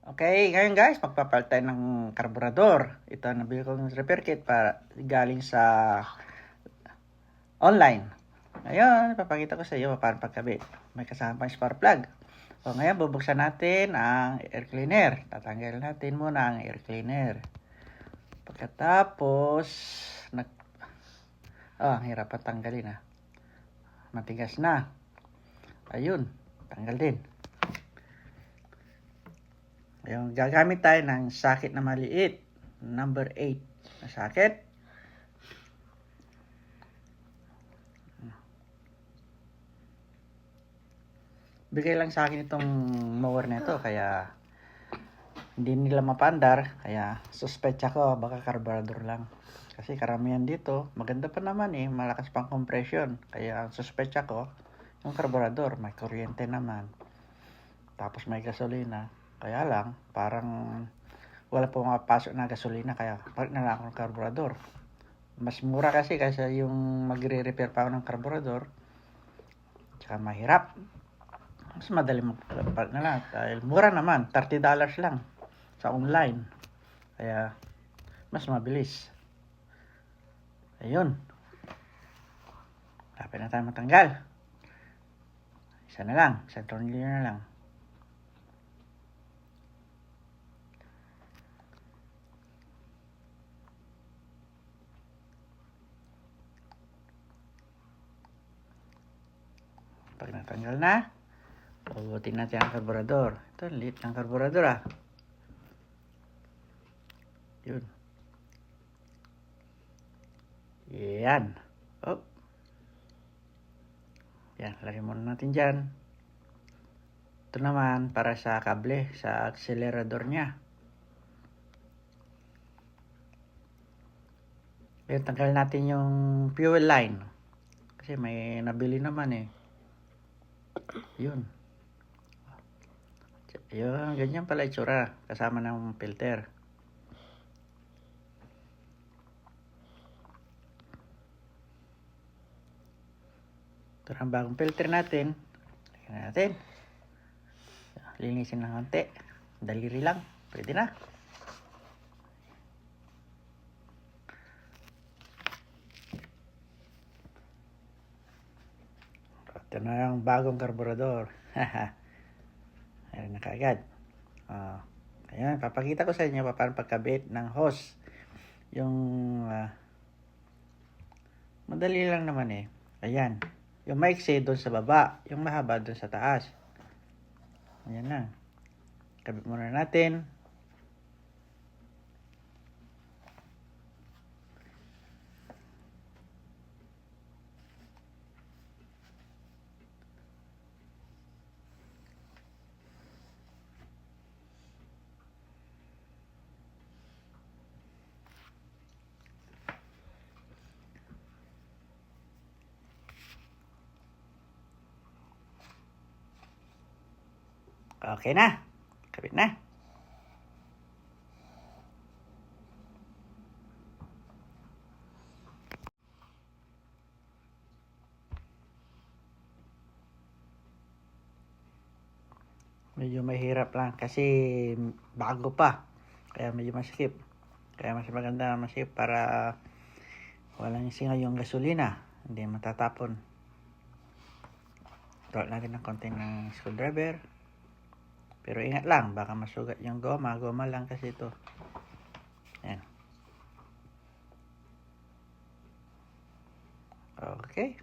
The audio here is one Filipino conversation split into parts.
Okay, ngayon guys, magpapalit tayo ng karburador. Ito, nabili ko ng repair kit para galing sa online. Ngayon, papakita ko sa iyo paano pagkabit. May kasama pang spark plug. So, ngayon, bubuksan natin ang air cleaner. Tatanggalin natin muna ang air cleaner. Pagkatapos, ang hirap patanggalin Matigas na. Ayun, tanggal din. Yung gagamit tayo ng socket na maliit, number 8 na socket. Bigay lang sa akin itong mower na ito, kaya hindi nila mapandar, kaya suspecha ko baka carburetor lang. Kasi karamihan dito, maganda pa naman malakas pang compression. Kaya ang suspecha ko, yung carburetor, may kuryente naman. Tapos may gasolina. Kaya lang, parang wala po mapasok na gasolina, kaya palit na lang ako ng carburetor. Mas mura kasi yung magre-repair pa ako ng carburetor. Tsaka mahirap. Mas madali magpapalit na lang. Dahil mura naman, $30 lang sa online. Kaya mas mabilis. Ayun. Lapit na tayo matanggal. Isa na lang. Isang tornilyo na lang. Pag natanggal na, pugutin natin ang karburador. Ito, liit ng karburador Yun. Yan. Oh. Yan, lagay muna natin dyan. Ito naman para sa kable, sa accelerador niya. Ngayon, tanggal natin yung fuel line. Kasi may nabili naman Yun. Yun, ganyan pala itsura. Kasama ng filter. Ito ang bagong filter natin. Lagyan natin. Linisin ng konti. Daliri lang. Pwede na. Ito na yung bagong karburador. Ayan na kaagad. Ayan, papakita ko sa inyo paano pagkabit ng hose. Yung madali lang naman Ayan. Yung maiksi doon sa baba. Yung mahaba doon sa taas. Ayan na. Kabit muna natin. Okay na. Kabit na. Medyo mahirap lang kasi bago pa. Kaya medyo masikip. Kaya mas maganda masikip para walang singaw yung gasolina. Hindi matatapon. Tulad natin ng konti ng screwdriver. Pero ingat lang, baka masugat yung goma. Goma lang kasi ito. Ayan. Okay.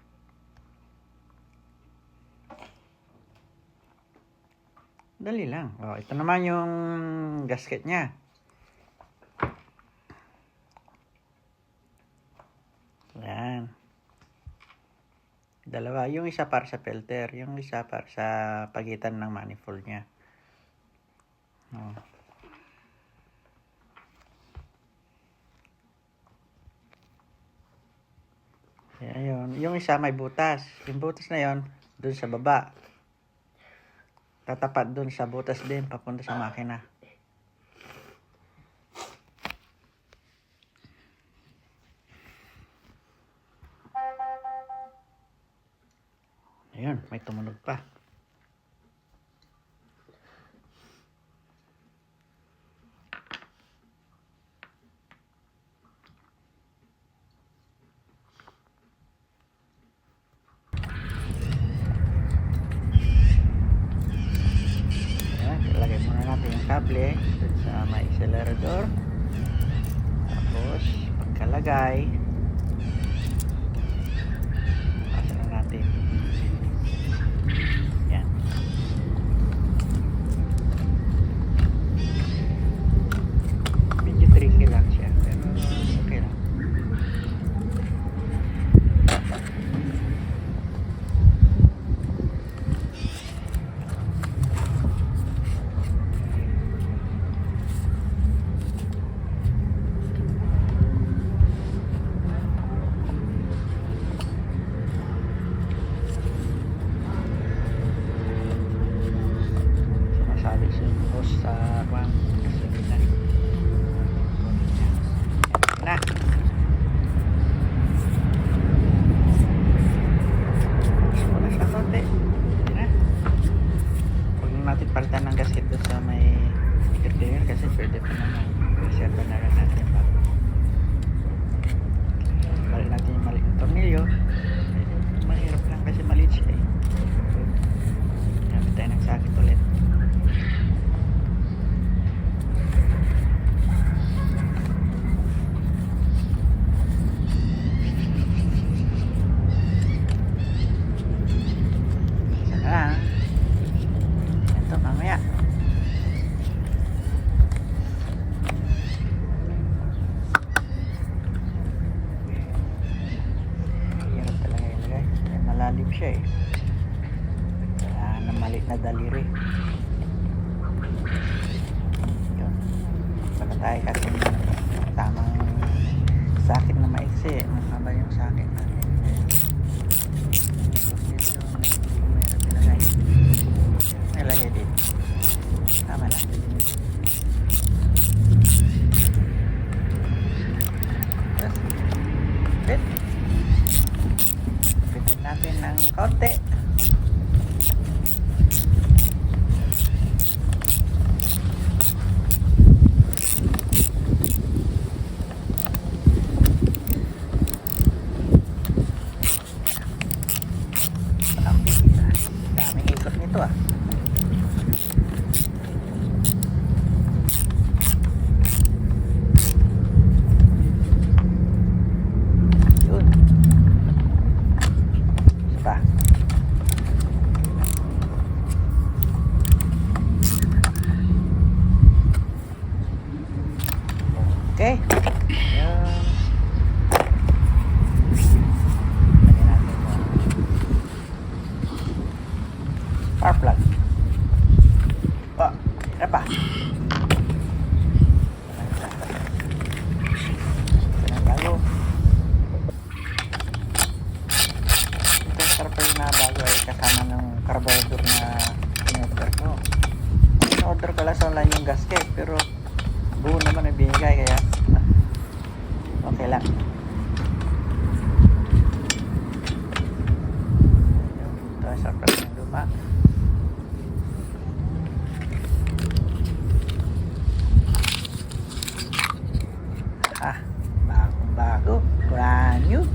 Dali lang. Ito naman yung gasket niya. Ayan. Dalawa. Yung isa para sa filter. Yung isa para sa pagitan ng manifold niya. Ayan, yung isa may butas. Yung butas na yon dun sa baba. Tatapat dun sa butas din papunta sa makina. Ayun, may tumunog pa. natin yung kable dun sa may accelerador. Tapos pagkalagay, pasok na natin. Yan. Medyo tricky lang siya, pero okay lang. Sabi siya post sa kwang gasolina na muna siya konti na. Huwag natin palitan ng gasket doon sa may air cleaner kasi pwede pa naman reserve na lang natin bago balik natin yung maliit na tornilyo. Mahirap lang kasi maliit siya eh. Gamit tayo ng sakit ulit. Ito mamaya. Hirap talaga ilagay. Malalim siya eh. Kailangan ng maliit na daliri. Yun. Baka tayo kasi tamang sakit na maiksi. Mahaba yung sakit natin. Nilagay dito. Tama lang. Yes. Fit. Fitin natin ng konti. Daming ikot nito ah. Okay. Ayan. Lagyan natin yung spark plug. Oh, ano pa? Ito bago. Ito yung spark plug na bago ay kasama ng carburetor na in-order ko. In-order ko lang sa online yung gasket pero buo naman ang binigay kaya okay lang. Ito ay sarap ng luma. Bagong bago, brand new.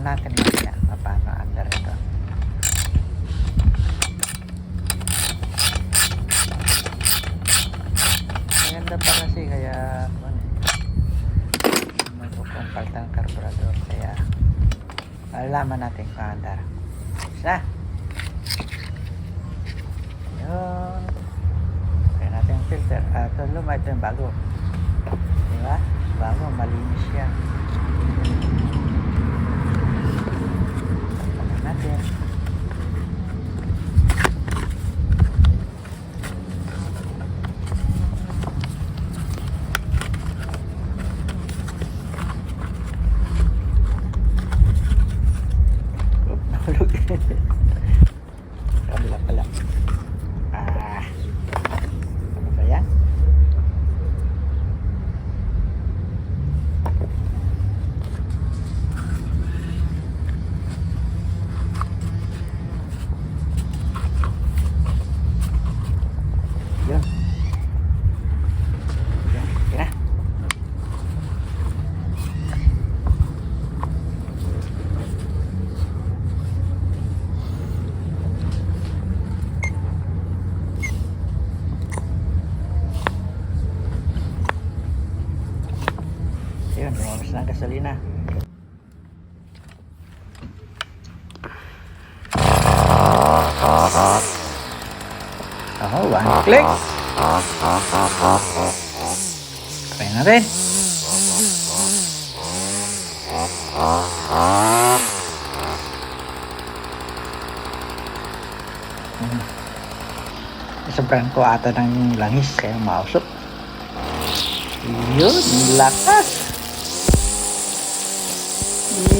Natin mamaya paano under ito. Maganda pa kasi kaya magpupumpal ng carburetor kaya malalaman natin kung under. Na yun, kaya natin yung filter. Ito luma, ito yung bago, diba? Bago, malinis yan natin. Nahulog. Kabila pala. Ano ba yan? Gas na gasolina. Oh, one click. Try natin. Sobrang ko ata ng langis kaya mausok. Yun, lakas.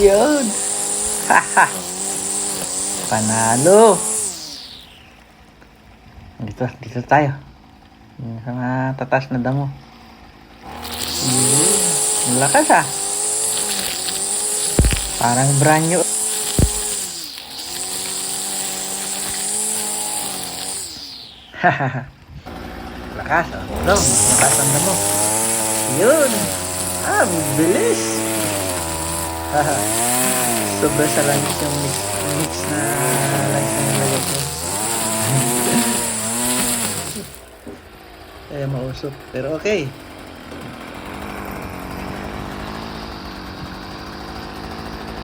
Yun. Haha. Panalo. Dito tayo. Yung sa mga tatas na damo. Yun. Lakas ah. Parang brand new. Hahaha. Lakas oh. Lakas ang damo. Yun. Ah, bilis. Haha. Sobra sa langis yung mix na langis na nilagay ko. Kaya mausok. Pero okay.